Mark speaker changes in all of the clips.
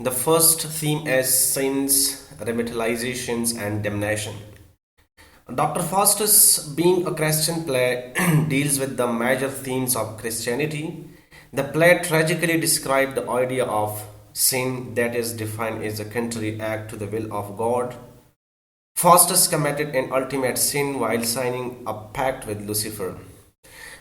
Speaker 1: The first theme is sins, revitalizations, and damnation. Dr. Faustus, being a Christian play, deals with the major themes of Christianity. The play tragically describes the idea of sin that is defined as a contrary act to the will of God. Faustus committed an ultimate sin while signing a pact with Lucifer.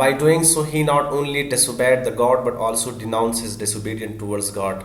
Speaker 1: By doing so, he not only disobeyed the God but also denounced his disobedience towards God.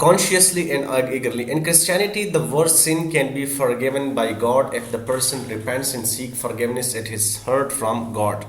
Speaker 1: consciously and eagerly. In Christianity, the worst sin can be forgiven by God if the person repents and seek forgiveness at his heart from God.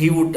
Speaker 1: he would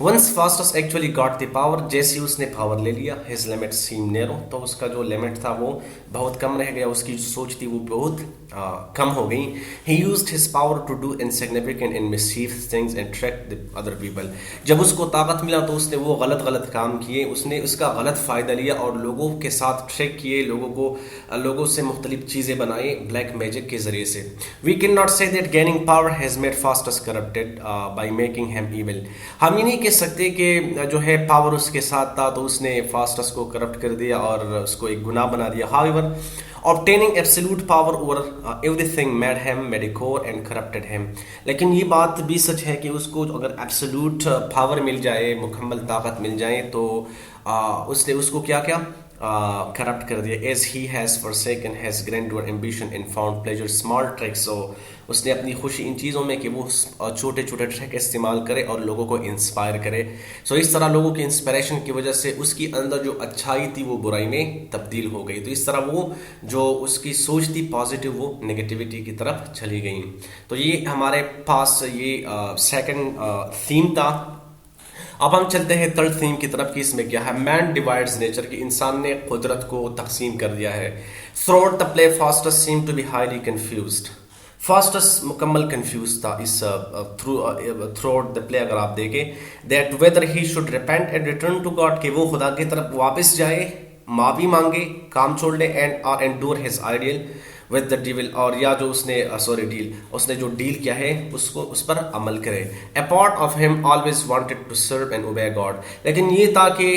Speaker 1: once Faustus actually got the power, جیسے اس نے power لے لیا، his limit same نیرو، تو اس کا جو limit تھا وہ بہت کم رہ گیا، اس کی جو سوچ تھی وہ بہت کم ہو گئی. He used his power to do insignificant and mischief things and trick the other people. جب اس کو طاقت ملا تو اس نے وہ غلط کام کیے، اس نے اس کا غلط فائدہ لیا اور لوگوں کے ساتھ ٹریک کیے، لوگوں سے مختلف چیزیں بنائی بلیک میجک کے ذریعے سے. We can not say that gaining power has made Faustus corrupted by making him evil. ہم یہ نہیں کہہ سکتے کہ جو ہے پاور اس کے ساتھ تھا تو اس نے فاسٹس کو کرپٹ کر دیا اور اس کو ایک گناہ بنا دیا. However, obtaining absolute power over everything made him mediocre and corrupted him. لیکن یہ بات بھی سچ ہے کہ اس کو اگر absolute power مل جائے، مکمل طاقت مل جائے تو اس نے اس کو کیا کرپٹ کر دیا. as he has forsaken his grandeur ambition and found pleasure small tricks. so اس نے اپنی خوشی ان چیزوں میں کہ وہ چھوٹے ٹریک استعمال کرے اور لوگوں کو انسپائر کرے. سو اس طرح لوگوں کی انسپریشن کی وجہ سے اس کی اندر جو اچھائی تھی وہ برائی میں تبدیل ہو گئی. تو اس طرح وہ جو اس کی سوچ تھی پازیٹیو وہ نگیٹیوٹی کی طرف چلی گئی. تو یہ ہمارے پاس یہ سیکنڈ تھیم تھا. اب ہم چلتے ہیں تھرڈ تھیم کی طرف کہ اس میں کیا ہے. مین ڈیوائڈز نیچر، کہ انسان نے قدرت کو تقسیم کر دیا ہے. Through the play Faustus seem to be highly confused. Faustus مکمل کنفیوز تھا اس تھرو آؤٹ دا پلے. اگر آپ دیکھیں that whether he should repent and return to God, کہ وہ خدا کی طرف واپس جائے، معافی مانگے، کام چھوڑ لے، اینڈ اور endure his ideal with the devil, اور یا جو اس نے اس نے جو ڈیل کیا ہے اس پر عمل کرے. A part of him always wanted to serve and obey God. لیکن یہ تھا کہ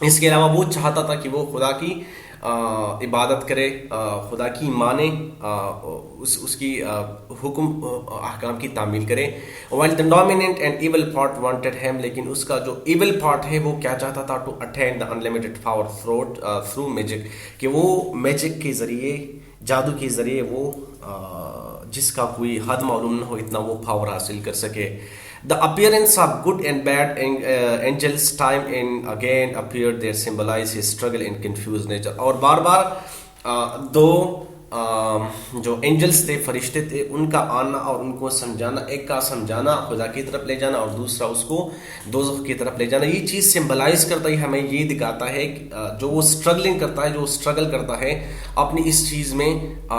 Speaker 1: اس کے علاوہ وہ چاہتا تھا کہ وہ خدا کی عبادت کرے، خدا کی مانے، اس کی حکم احکام کی تعمیل کرے. while the dominant and evil part wanted him، لیکن اس کا جو ایول پارٹ ہے وہ کیا چاہتا تھا، to attain the unlimited power through magic، کہ وہ میجک کے ذریعے، جادو کے ذریعے وہ جس کا کوئی حد معلوم نہ ہو اتنا وہ پاور حاصل کر سکے. The appearance of good and bad angels time and again appeared there symbolize his struggle and confused nature. اور بار بار دو جو اینجلس تھے، فرشتے تھے، ان کا آنا اور ان کو سمجھانا، ایک کا سمجھانا خدا کی طرف لے جانا اور دوسرا اس کو دوزخ کی طرف لے جانا. یہ چیز سمبلائز کرتا ہے، ہمیں یہ دکھاتا ہے جو وہ اسٹرگلنگ کرتا ہے، جو اسٹرگل کرتا ہے اپنی اس چیز میں،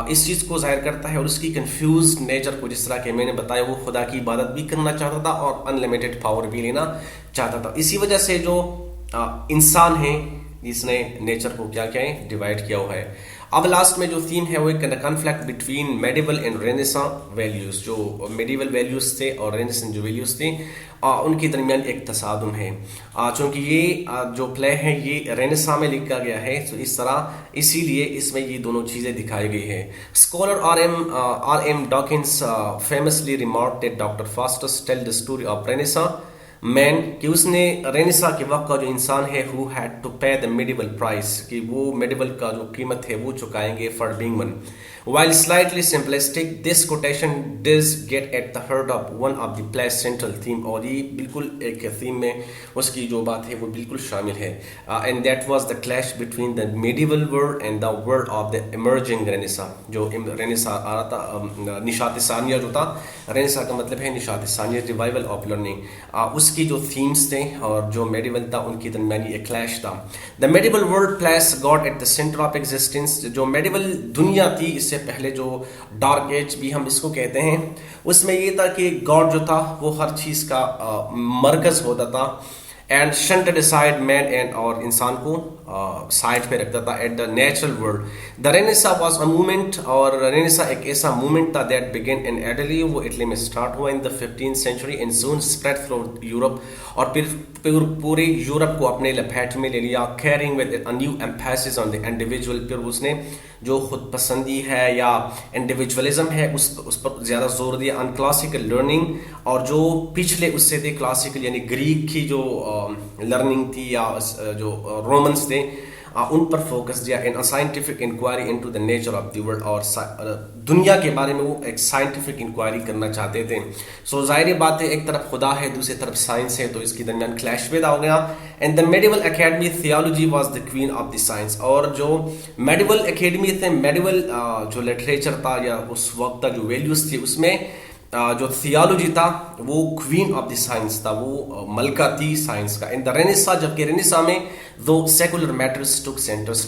Speaker 1: اس چیز کو ظاہر کرتا ہے. اور اس کی کنفیوز نیچر کو، جس طرح کہ میں نے بتایا، وہ خدا کی عبادت بھی کرنا چاہتا تھا اور ان لمیٹڈ پاور بھی لینا چاہتا تھا. اسی وجہ سے جو انسان ہے اس نے نیچر کو کیا ہے، ڈیوائڈ کیا ہوا ہے. اب لاسٹ میں جو تھیم ہے وہ ایک conflict between medieval and Renaissance values. جو میڈیول ویلیوز تھے اور رینیسن جو ویلیوز تھے ان کے درمیان ایک تصادم ہے. چونکہ یہ جو پلے ہے یہ رینیساں میں لکھا گیا ہے، تو اس طرح اسی لیے اس میں یہ دونوں چیزیں دکھائی گئی ہیں. Scholar R M Dawkins famously remarked that doctor Faustus tell the story of Renaissance man, کہ اس نے رینیسا کے وقت کا جو انسان ہے who had to pay the medieval price، کہ وہ میڈیول کا جو قیمت ہے وہ چکائیں گے for being one. While slightly simplistic, this quotation does get at the heart of one of the play's central theme، اور یہ بالکل ایک تھیم میں اس کی جو بات ہے وہ بالکل شامل ہے. And that was the clash between the medieval world and the world of the emerging Renaissance. جو رینیسا آ رہا تھا، نشاط ثانیہ جو تھا، رینیسا کا مطلب ہے نشاط ثانیہ، ریوائول آف لرننگ. اس کی جو تھیمز تھے اور جو میڈیول تھا ان کی درمیانی ایک کلیش تھا. The medieval world place God at the centre of existence. جو میڈیول دنیا تھی، اس سے پہلے جو ڈارک ایج بھی ہم اس کو کہتے ہیں، اس میں یہ تھا کہ گاڈ جو تھا وہ ہر چیز کا مرکز ہوتا تھا. And shunted aside man and, اور انسان کو سائڈ پہ رکھتا تھا at the natural world. The Renaissance was a movement, اور رینیسا ایک ایسا موومنٹ تھا دیٹ بگن ان ایٹلی، وہ اٹلی میں اسٹارٹ ہوا in the 15th century and soon spread through Europe, اور پھر پورے یورپ کو اپنے لپیٹ میں لے لیا. Carrying with a new emphasis on the individual. پھر اس نے جو خود پسندی ہے یا انڈیویجولزم ہے اس پر زیادہ زور دیا. ان کلاسیکل لرننگ، اور جو پچھلے اس سے تھے کلاسیکل یعنی گریک کی جو لرننگ تھی یا جو رومنس تھے ان پر فوکس دیا. In scientific inquiry into the nature of the world, اور دنیا کے بارے میں وہ ایک سائنٹیفک انکوائری کرنا چاہتے تھے. سو ظاہر بات ہے ایک طرف خدا ہے، دوسری طرف سائنس ہے، تو اس کے درمیان کلیش پیدا ہو گیا. And the medieval academy theology was the queen of the science. اور جو میڈیول اکیڈمی تھے، میڈیول جو لٹریچر تھا یا اس وقت کا جو ویلیوز تھی، اس میں جو تھیالوجی تھا وہ کوین آف دی سائنس تھا, وہ ملکہ تھی سائنس کا. ان دا رینیسا, جبکہ رینیسا میں دو سیکولر میٹرز ٹک سینٹر